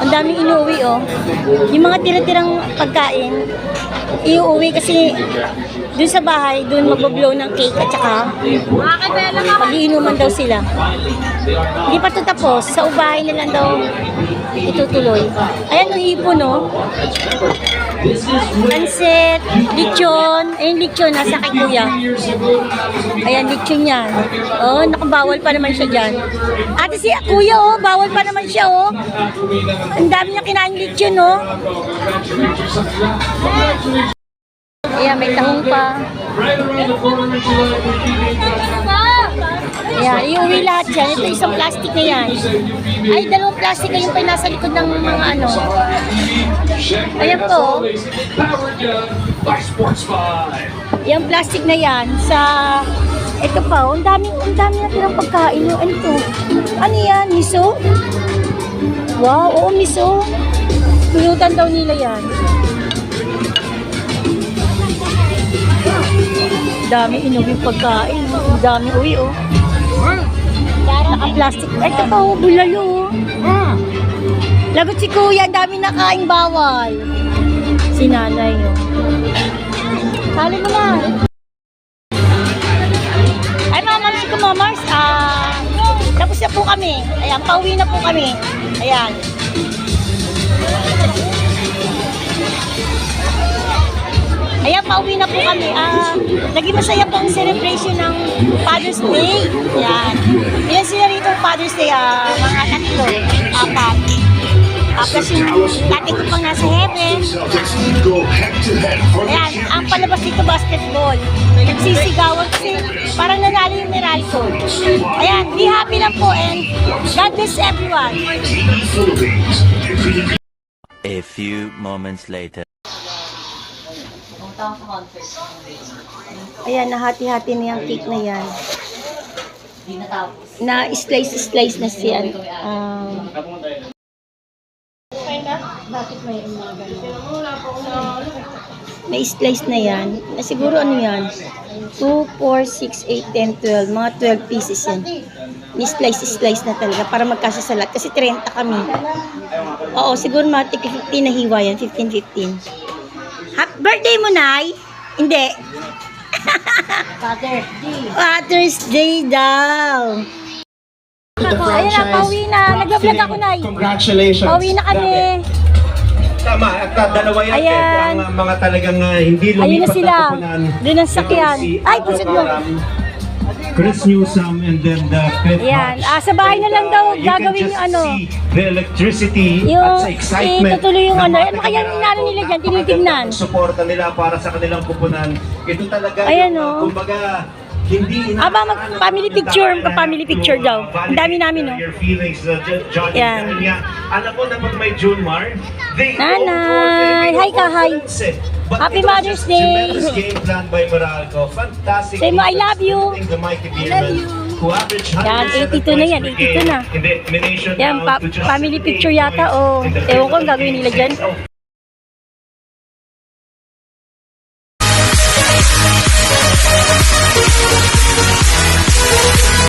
Ang daming inuwi, oh. Yung mga tira-tirang pagkain, iuwi kasi dun sa bahay, dun magbo-blow ng cake at saka pag-iinuman daw sila. Hindi pa ito tapos. Sa ubahay na lang daw itutuloy. Ayan yung hipo, no? Pansit, lechon. Ayun, lechon. Nasa kay kuya. Ayan, lechon yan. Oh, nakabawal pa naman siya dyan. Ate si kuya, oh. Bawal pa naman siya, oh. Ang dami niya kinain lechon, oh. Ayan, may tahong pa. Ayan, iuwi lahat yan. Ito isang plastic na yan. Ay, dalawang plastic na yung nasa likod ng mga ano. Ayan po. Yung plastic na yan. Sa, ito pa, ang dami na tirang pagkain. Ano ito? Ano yan? Miso? Wow, oo, miso. Pulutan daw nila yan. Dami inuwi pagkain. Dami uwi, oh. Naka-plastic. Ito pa, oh, bulalo, oh. Lagot si kuya, dami nakaing bawal. Si nanay, oh. Sali mo na. Ay, mamamsi ko, mamars. Tapos na po kami. Ayan, pauwi na po kami. Ayan. Ayan, pauwi na po kami. Naging masaya po ang celebration ng Father's Day. Ayan. Ilan sila rito Father's Day? Mga tatlo. Apat. Tapos yung tatay ko pang nasa heaven. Ayan, ang palabas dito basketball. Nagsisigawan kasi parang nanalo yung Meralco. Ayan, be happy lang po and God bless everyone. A few moments later. Ayan, nahati-hati na yung cake na yan. Na slice na siya. Bakit may umaga na? May slice na yan. Siguro ano yan? 2, 4, 6, 8, 10, 12. Mga 12 pieces yan. May slice na talaga para magkasya sa lahat. Kasi 30 kami. Oo, siguro mga 15 na hiwa yan. 15. Happy birthday mo, Nay? Hindi. Father's Day daw. Ayan na, pauwi na. Nag-vlog ako, Nay. Congratulations. Pauwi na kami. Tama, at dalawa yan. Ayan. Ang mga talagang hindi lumipat Ayun na sila. koponan. Doon ang sakyan. Ay, pusit mo. Chris Newsome and then the Cliff Ayan. Hodge. Sa bahay na lang daw You can gagawin just yung ano. see the electricity Yung at sa excitement. itutuloy yung ng ano. mga Ano kaya yung inano nila dyan? Tinitignan. Suporta nila para sa kanilang kupunan. Ito talaga Ayan, yung, oh. kumbaga, hindi mag-family picture daw. Ang dami namin, no? Your feelings, Johnny. Yan. Alam mo na pag may Junmar, they Nanay! Hi ka, hi! Happy Mother's Day! Game plan by Meralco. Fantastic. Say mo, I love you! The mighty Beermen, who averaged Yan, 82 na yan, 82 na. In the elimination Yan, round to just family 8 picture yata, points oh. in the Ewan ko ang fifth gagawin nila dyan. game.